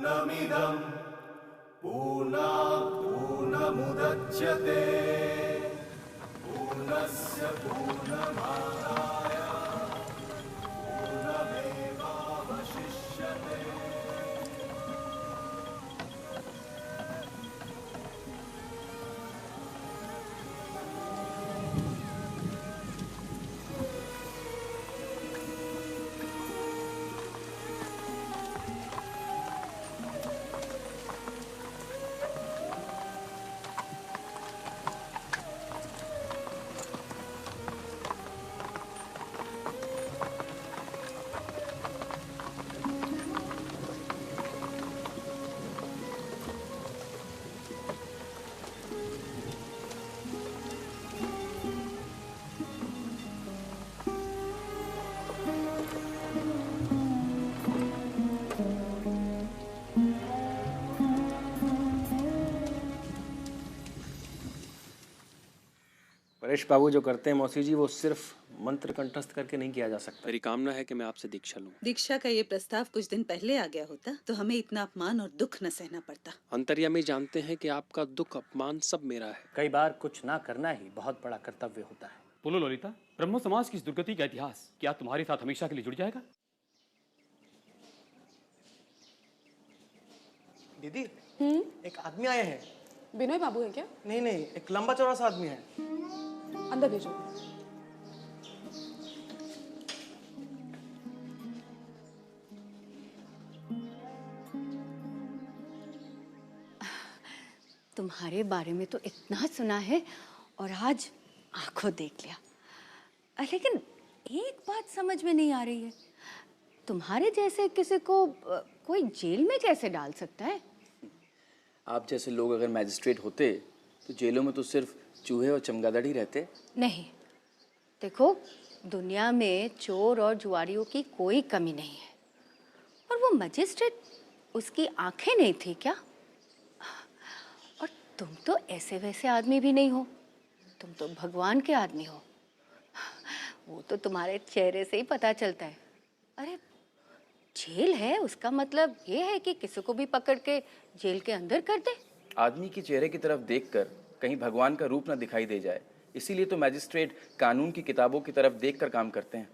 पूर्णमिदं पूर्णात् पूर्णमुदच्यते पूर्णस्य पूर्णमादाय पूर्णमेवावशिष्यते। परेश बाबू जो करते हैं मौसी जी, वो सिर्फ मंत्र कंठस्थ करके नहीं किया जा सकता। मेरी कामना है कि मैं आपसे दीक्षा लूं। दीक्षा का ये प्रस्ताव कुछ दिन पहले आ गया होता तो हमें इतना अपमान और दुख न सहना पड़ता। अंतर्यामी जानते हैं कि आपका दुख अपमान सब मेरा है। कई बार कुछ ना करना ही बहुत बड़ा कर्तव्य होता है। बोलो ललिता, ब्रह्मो समाज की इस दुर्गति का इतिहास क्या तुम्हारे साथ हमेशा के लिए जुड़ जाएगा? दीदी, एक आदमी आए हैं। विनय बाबू है क्या? नहीं नहीं, एक लंबा चौड़ा सा आदमी है। अंदर भेजो। तुम्हारे बारे में तो इतना सुना है और आज आंखों देख लिया, लेकिन एक बात समझ में नहीं आ रही है, तुम्हारे जैसे किसी को कोई जेल में कैसे डाल सकता है? आप जैसे लोग अगर मैजिस्ट्रेट होते तो जेलों में तो सिर्फ चूहे और चमगादड़ ही रहते। नहीं, देखो दुनिया में चोर और जुआरियों की कोई कमी नहीं है, और वो मजिस्ट्रेट उसकी आंखें नहीं थी क्या? और तुम तो ऐसे वैसे आदमी भी नहीं हो, तुम तो भगवान के आदमी हो, वो तो तुम्हारे चेहरे से ही पता चलता है। अरे जेल है उसका मतलब ये है कि किसी को भी पकड़ के जेल के अंदर कर दे? आदमी के चेहरे की तरफ देखकर कहीं भगवान का रूप ना दिखाई दे जाए, इसीलिए तो मैजिस्ट्रेट कानून की किताबों की तरफ देखकर काम करते हैं।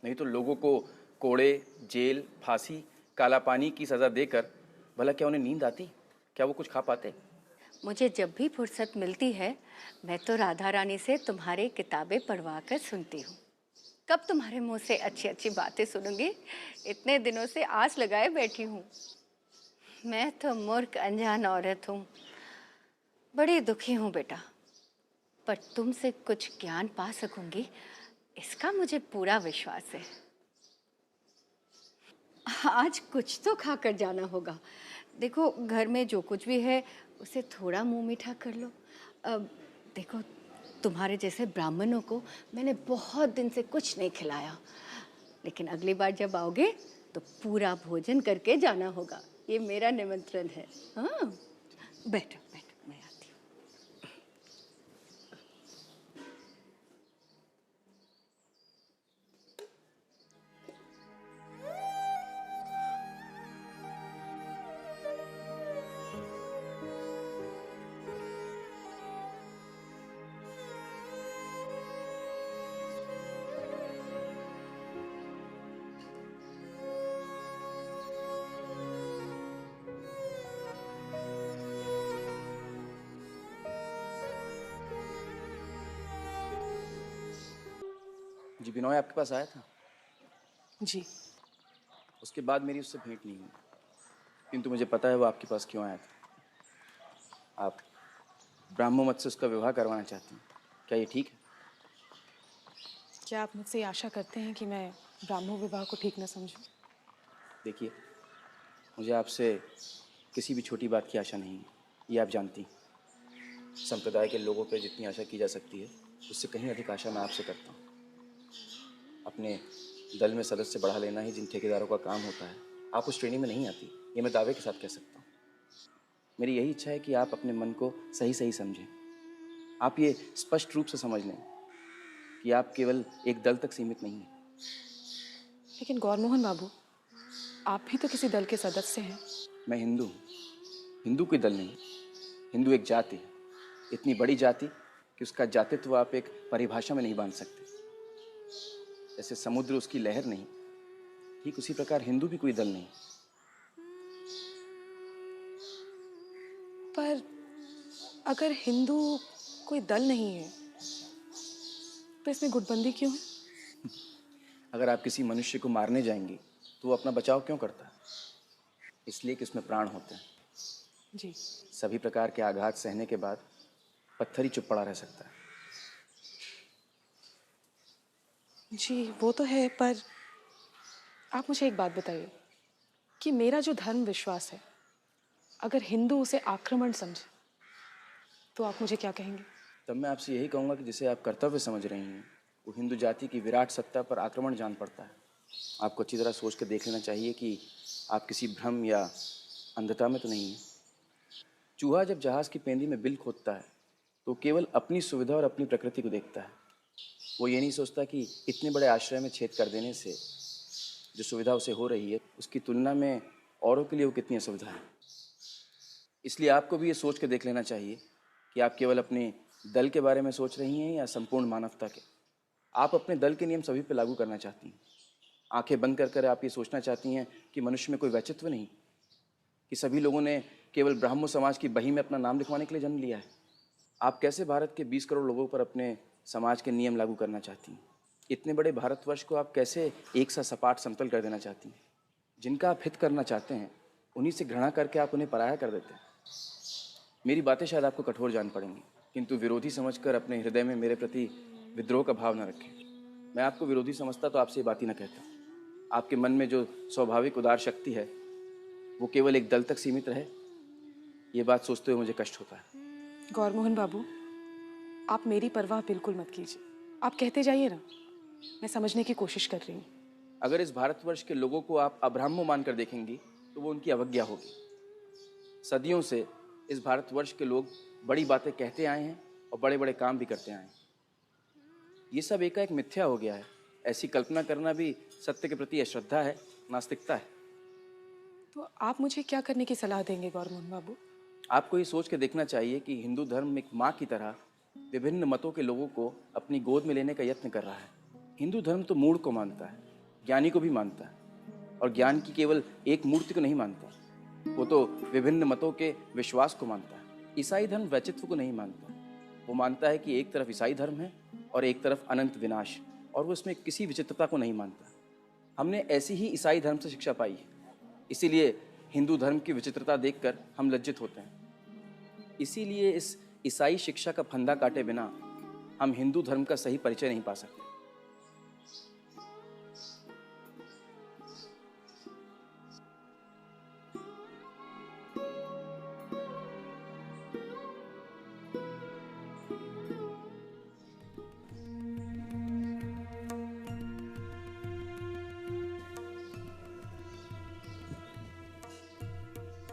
नहीं तो लोगों को कोड़े, जेल, फांसी, काला पानी की सजा देकर भला क्या उन्हें नींद आती? क्या वो कुछ खा पाते? मुझे जब भी फुर्सत मिलती है मैं तो राधा रानी से तुम्हारी किताबें पढ़वा कर सुनती हूँ। कब तुम्हारे मुंह से अच्छी अच्छी बातें सुनूंगी, इतने दिनों से आस लगाए बैठी हूँ। मैं तो मूर्ख अनजान औरत हूँ, बड़ी दुखी हूँ बेटा, पर तुमसे कुछ ज्ञान पा सकूंगी इसका मुझे पूरा विश्वास है। आज कुछ तो खाकर जाना होगा। देखो घर में जो कुछ भी है उसे थोड़ा मुंह मीठा कर लो। देखो तुम्हारे जैसे ब्राह्मणों को मैंने बहुत दिन से कुछ नहीं खिलाया, लेकिन अगली बार जब आओगे तो पूरा भोजन करके जाना होगा, ये मेरा निमंत्रण है। हाँ बैठो बैठो, मैं आती हूँ। जी बिनोय आपके पास आया था? जी। उसके बाद मेरी उससे भेंट नहीं हुई, किंतु मुझे पता है वो आपके पास क्यों आया था। आप ब्राह्मो मत से उसका विवाह करवाना चाहती हैं, क्या ये ठीक है? क्या आप मुझसे ये आशा करते हैं कि मैं ब्राह्मो विवाह को ठीक न समझूं? देखिए, मुझे आपसे किसी भी छोटी बात की आशा नहीं है, ये आप जानती हैं। संप्रदाय के लोगों पर जितनी आशा की जा सकती है उससे कहीं अधिक आशा मैं आपसे करता हूँ। अपने दल में सदस्य बढ़ा लेना ही जिन ठेकेदारों का काम होता है, आप उस श्रेणी में नहीं आती, ये मैं दावे के साथ कह सकता हूँ। मेरी यही इच्छा है कि आप अपने मन को सही सही समझें। आप ये स्पष्ट रूप से समझ लें कि आप केवल एक दल तक सीमित नहीं हैं। लेकिन गौरमोहन बाबू, आप भी तो किसी दल के सदस्य हैं। मैं हिंदू हूँ, हिंदू कोई दल नहीं। हिंदू एक जाति है, इतनी बड़ी जाति कि उसका जातित्व आप एक परिभाषा में नहीं बांध सकते। जैसे समुद्र उसकी लहर नहीं, ठीक उसी प्रकार हिंदू भी कोई दल नहीं। पर अगर हिंदू कोई दल नहीं है तो इसमें गुटबंदी क्यों है? अगर आप किसी मनुष्य को मारने जाएंगे तो वो अपना बचाव क्यों करता है? इसलिए कि उसमें प्राण होते हैं। जी, सभी प्रकार के आघात सहने के बाद पत्थर ही चुप पड़ा रह सकता है। जी वो तो है, पर आप मुझे एक बात बताइए कि मेरा जो धर्म विश्वास है, अगर हिंदू उसे आक्रमण समझे तो आप मुझे क्या कहेंगे? तब मैं आपसे यही कहूँगा कि जिसे आप कर्तव्य समझ रही हैं वो हिंदू जाति की विराट सत्ता पर आक्रमण जान पड़ता है। आपको अच्छी तरह सोच कर देख लेना चाहिए कि आप किसी भ्रम या अंधता में तो नहीं हैं। चूहा जब जहाज़ की पेंदी में बिल खोदता है तो केवल अपनी सुविधा और अपनी प्रकृति को देखता है। वो ये नहीं सोचता कि इतने बड़े आश्रय में छेद कर देने से जो सुविधा उसे हो रही है उसकी तुलना में औरों के लिए वो कितनी असुविधा है। इसलिए आपको भी ये सोच कर देख लेना चाहिए कि आप केवल अपने दल के बारे में सोच रही हैं या संपूर्ण मानवता के। आप अपने दल के नियम सभी पर लागू करना चाहती हैं। आंखें बंद कर कर आप ये सोचना चाहती हैं कि मनुष्य में कोई वैचित्व नहीं, कि सभी लोगों ने केवल ब्राह्मण समाज की बही में अपना नाम लिखवाने के लिए जन्म लिया है। आप कैसे भारत के 20 करोड़ लोगों पर अपने समाज के नियम लागू करना चाहती हैं? इतने बड़े भारतवर्ष को आप कैसे एक सा सपाट समतल कर देना चाहती हैं? जिनका आप हित करना चाहते हैं उन्हीं से घृणा करके आप उन्हें पराया कर देते हैं। मेरी बातें शायद आपको कठोर जान पड़ेंगी, किंतु विरोधी समझकर अपने हृदय में मेरे प्रति विद्रोह का भाव न रखें। मैं आपको विरोधी समझता तो आपसे ये बात ही न कहता। आपके मन में जो स्वाभाविक उदार शक्ति है वो केवल एक दल तक सीमित रहे, ये बात सोचते हुए मुझे कष्ट होता है। गौरमोहन बाबू, आप मेरी परवाह बिल्कुल मत कीजिए। आप कहते जाइए ना, मैं समझने की कोशिश कर रही हूँ। अगर इस भारतवर्ष के लोगों को आप अब्राह्मण मानकर देखेंगी तो वो उनकी अवज्ञा होगी। सदियों से इस भारतवर्ष के लोग बड़ी बातें कहते आए हैं और बड़े बड़े काम भी करते आए हैं। ये सब एकाएक मिथ्या हो गया है। ऐसी कल्पना करना भी सत्य के प्रति अश्रद्धा है, नास्तिकता है। तो आप मुझे क्या करने की सलाह देंगे गौरमोहन बाबू? आपको ये सोच के देखना चाहिए कि हिंदू धर्म एक माँ की तरह विभिन्न मतों के लोगों को अपनी गोद में लेने का यत्न कर रहा है। हिंदू धर्म तो मूढ़ को मानता है, ज्ञानी को भी मानता है, और ज्ञान की केवल एक मूर्ति को नहीं मानता, वो तो विभिन्न मतों के विश्वास को मानता है। ईसाई धर्म वैचित्व को नहीं मानता, वो मानता है कि एक तरफ ईसाई धर्म है और एक तरफ अनंत विनाश, और वो इसमें किसी विचित्रता को नहीं मानता। हमने ऐसी ही ईसाई धर्म से शिक्षा पाई है, इसीलिए हिंदू धर्म की विचित्रता देखकर हम लज्जित होते हैं। इसीलिए इस ईसाई शिक्षा का फंदा काटे बिना हम हिंदू धर्म का सही परिचय नहीं पा सकते।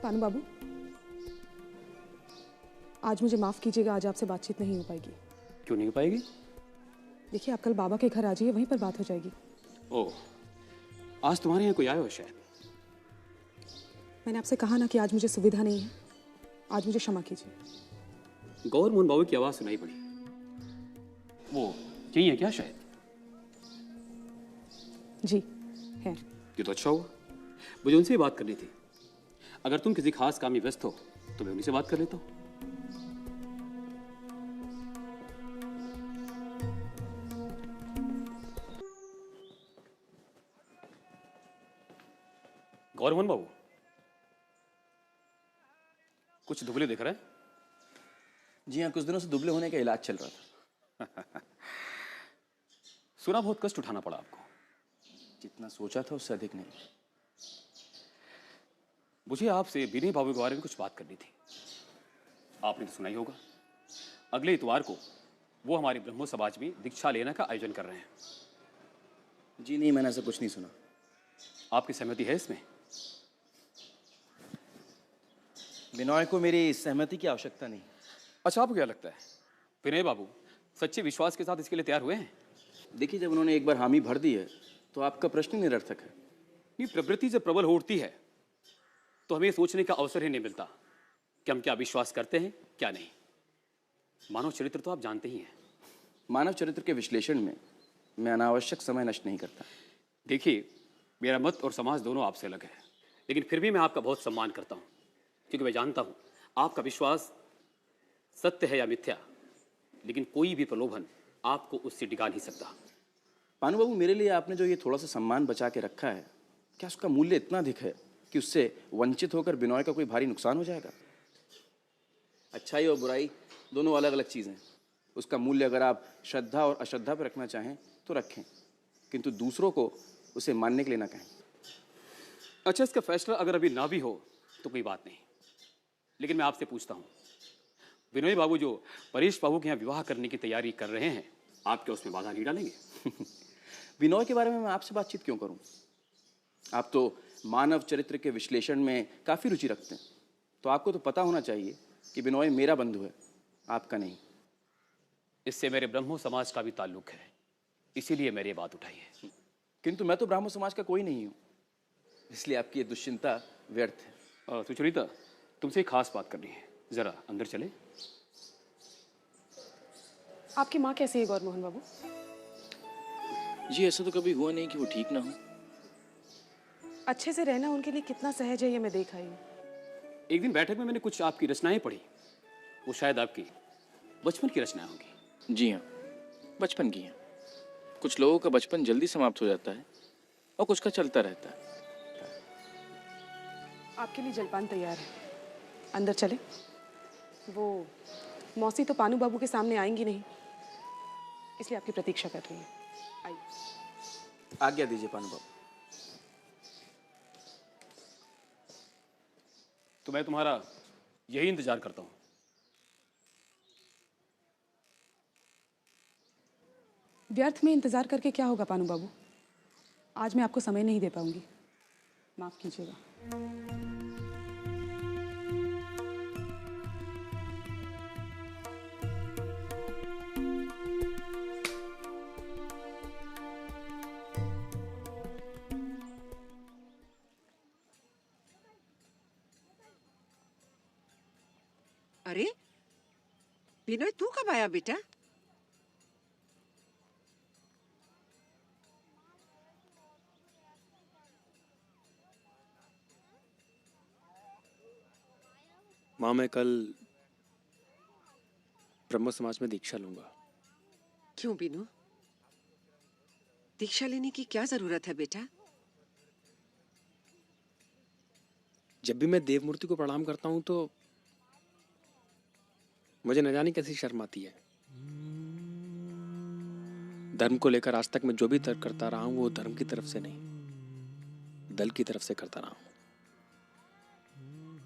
पानू बाबू, आज मुझे माफ़ कीजिएगा, आज आपसे बातचीत नहीं हो पाएगी। क्यों नहीं हो पाएगी? देखिए, आप कल बाबा के घर आ जाइए, वहीं पर बात हो जाएगी। ओह, आज तुम्हारे यहाँ कोई आया हो शायद। मैंने आपसे कहा ना कि आज मुझे सुविधा नहीं है। आज मुझे क्षमा कीजिए। गौरमोहन बाबू की आवाज़ सुनाई पड़ी। वो यही है क्या शायद? जी है। ये तो अच्छा हुआ, मुझे उनसे ही बात करनी थी। अगर तुम किसी खास काम में व्यस्त हो तो मैं उन्हीं से बात कर लेता हूँ। गौरमोहन बाबू, कुछ दुबले दिख रहे हैं। जी हाँ, कुछ दिनों से दुबले होने का इलाज चल रहा था। सुना बहुत कष्ट उठाना पड़ा आपको। जितना सोचा था उससे अधिक नहीं। मुझे आपसे विनय बाबू के बारे में कुछ बात करनी थी। आपने तो सुना ही होगा, अगले इतवार को वो हमारे ब्रह्मो समाज में दीक्षा लेने का आयोजन कर रहे हैं। जी नहीं, मैंने ऐसा कुछ नहीं सुना। आपकी सहमति है इसमें? बिनॉय को मेरी सहमति की आवश्यकता नहीं। अच्छा, आपको क्या लगता है विनय बाबू सच्चे विश्वास के साथ इसके लिए तैयार हुए हैं? देखिए, जब उन्होंने एक बार हामी भर दी है तो आपका प्रश्न निरर्थक है। नहीं, प्रवृत्ति जब प्रबल हो उठती है तो हमें सोचने का अवसर ही नहीं मिलता कि हम क्या विश्वास करते हैं क्या नहीं। मानव चरित्र तो आप जानते ही हैं। मानव चरित्र के विश्लेषण में मैं अनावश्यक समय नष्ट नहीं करता। देखिए, मेरा मत और समाज दोनों आपसे अलग है, लेकिन फिर भी मैं आपका बहुत सम्मान करता हूँ, क्योंकि मैं जानता हूँ आपका विश्वास सत्य है या मिथ्या, लेकिन कोई भी प्रलोभन आपको उससे डिगा नहीं सकता। पानू बाबू, मेरे लिए आपने जो ये थोड़ा सा सम्मान बचा के रखा है, क्या उसका मूल्य इतना अधिक है कि उससे वंचित होकर बिनॉय का कोई भारी नुकसान हो जाएगा? अच्छाई और बुराई दोनों अलग अलग चीज़ें हैं। उसका मूल्य अगर आप श्रद्धा और अश्रद्धा पर रखना चाहें तो रखें, किंतु दूसरों को उसे मानने के लिए ना कहें। अच्छा, इसका फैसला अगर अभी ना भी हो तो कोई बात नहीं, लेकिन मैं आपसे पूछता हूँ, विनोई बाबू जो परेश बाबू के यहाँ विवाह करने की तैयारी कर रहे हैं, आप क्या उसमें बाधा नहीं डालेंगे? बिनॉय के बारे में मैं आपसे बातचीत क्यों करूं? आप तो मानव चरित्र के विश्लेषण में काफ़ी रुचि रखते हैं, तो आपको तो पता होना चाहिए कि बिनॉय मेरा बंधु है, आपका नहीं। इससे मेरे ब्रह्मो समाज का भी ताल्लुक है, इसीलिए मैंने ये बात उठाई है। किंतु मैं तो ब्राह्मण समाज का कोई नहीं हूँ, इसलिए आपकी ये दुश्चिंता व्यर्थ है। सुचरिता, तुमसे एक खास बात करनी है, जरा अंदर चले। आपकी माँ कैसी है गौरमोहन बाबू? जी ऐसा तो कभी हुआ नहीं कि वो ठीक ना हो। अच्छे से रहना उनके लिए कितना सहज है ये मैं देख आई हूँ। एक दिन बैठक में मैंने कुछ आपकी रचनाएं पढ़ी, वो शायद आपकी बचपन की रचनाएं होंगी। जी हाँ, बचपन की हैं। कुछ लोगों का बचपन जल्दी समाप्त हो जाता है और कुछ का चलता रहता है। आपके लिए जलपान तैयार है, अंदर चले। वो मौसी तो पानू बाबू के सामने आएंगी नहीं, इसलिए आपकी प्रतीक्षा कर रही है। आइए। आज्ञा दीजिए पानू बाबू। तो मैं तुम्हारा यही इंतजार करता हूँ। व्यर्थ में इंतजार करके क्या होगा पानू बाबू? आज मैं आपको समय नहीं दे पाऊंगी, माफ कीजिएगा। अरे विनोद, तू कब आया बेटा? माँ, मैं कल ब्रह्म समाज में दीक्षा लूंगा। क्यों बिनु? दीक्षा लेने की क्या जरूरत है बेटा? जब भी मैं देव मूर्ति को प्रणाम करता हूँ तो मुझे न जाने कैसी शर्म आती है। धर्म को लेकर आज तक मैं जो भी तर्क करता रहा हूँ वो धर्म की तरफ से नहीं, दल की तरफ से करता रहा हूँ।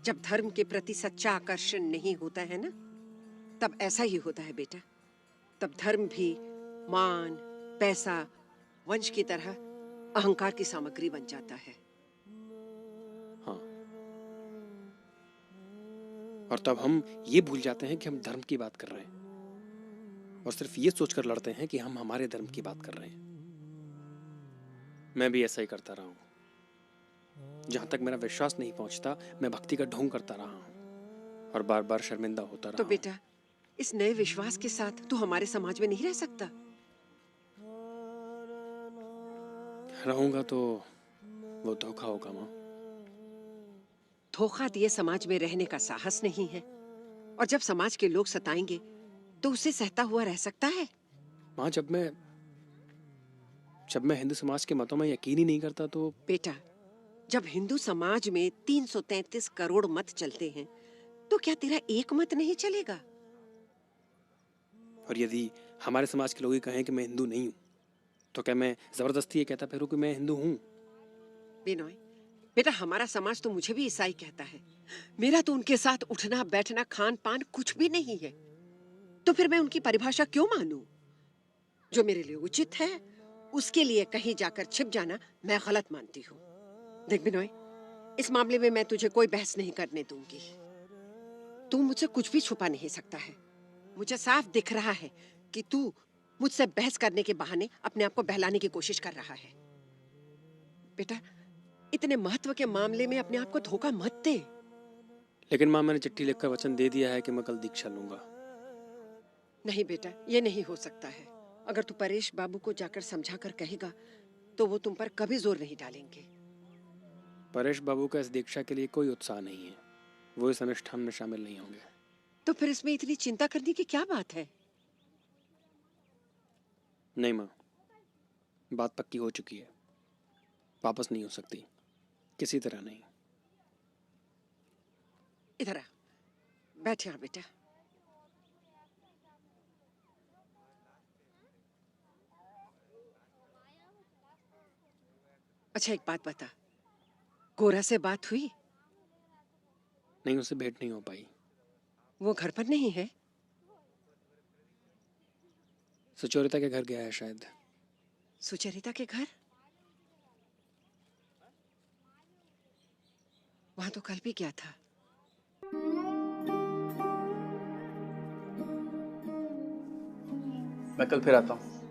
जब धर्म के प्रति सच्चा आकर्षण नहीं होता है ना, तब ऐसा ही होता है बेटा। तब धर्म भी मान, पैसा, वंश की तरह अहंकार की सामग्री बन जाता है। हाँ, और तब हम ये भूल जाते हैं कि हम धर्म की बात कर रहे हैं और सिर्फ ये सोचकर लड़ते हैं कि हम हमारे धर्म की बात कर रहे हैं। मैं भी ऐसा ही करता रहा हूं। जहां तक मेरा विश्वास नहीं पहुंचता, मैं भक्ति का ढोंग करता रहा हूं और बार बार शर्मिंदा होता रहा। तो बेटा, इस नए विश्वास के साथ तू हमारे समाज में नहीं रह सकता। रहूंगा तो वो धोखा होगा माँ। धोखा दिए समाज में रहने का साहस नहीं है, और जब समाज के लोग सताएंगे तो उसे सहता हुआ रह सकता है। माँ, जब मैं हिंदू समाज के मतों में यकीन ही नहीं करता तो। बेटा, जब हिंदू समाज में 333 करोड़ मत चलते हैं तो क्या तेरा एक मत नहीं चलेगा? और यदि हमारे समाज के लोग ही कहें कि मैं हिंदू नहीं हूं, तो क्या मैं जबरदस्ती ये कहता फिरूं कि मैं हिंदू हूं? बिनोय बेटा, हमारा समाज तो मुझे भी ईसाई कहता है। मेरा तो उनके साथ उठना बैठना खान पान कुछ भी नहीं है, तो फिर मैं उनकी परिभाषा क्यों मानूं? जो मेरे लिए उचित है उसके लिए कहीं जाकर छिप जाना मैं गलत मानती हूँ। देख बिनोय, इस मामले में मैं तुझे कोई बहस नहीं करने दूंगी। तू मुझसे कुछ भी छुपा नहीं सकता है। मुझे साफ दिख रहा है कि तू मुझसे बहस करने के बहाने अपने आप को बहलाने की कोशिश कर रहा है। बेटा, इतने महत्व के मामले में अपने आप को धोखा मत दे। लेकिन माँ, मैंने चिट्ठी लिखकर वचन दे दिया है कि मैं कल दीक्षा लूंगा। नहीं बेटा, ये नहीं हो सकता है। अगर तू परेश बाबू को जाकर समझा कर कहेगा तो वो तुम पर कभी जोर नहीं डालेंगे। परेश बाबू का इस दीक्षा के लिए कोई उत्साह नहीं है। वो इस अनुष्ठान में शामिल नहीं होंगे। तो फिर इसमें इतनी चिंता करने की क्या बात है? नहीं माँ, बात पक्की हो चुकी है, वापस नहीं हो सकती, किसी तरह नहीं। इधर आ, बैठ यहाँ बेटा। अच्छा एक बात बता, गोरा से बात हुई? नहीं, उससे भेंट नहीं हो पाई। वो घर पर नहीं है? सुचरिता के घर गया है शायद। सुचरिता के घर? वहां तो कल भी गया था। मैं कल फिर आता हूँ।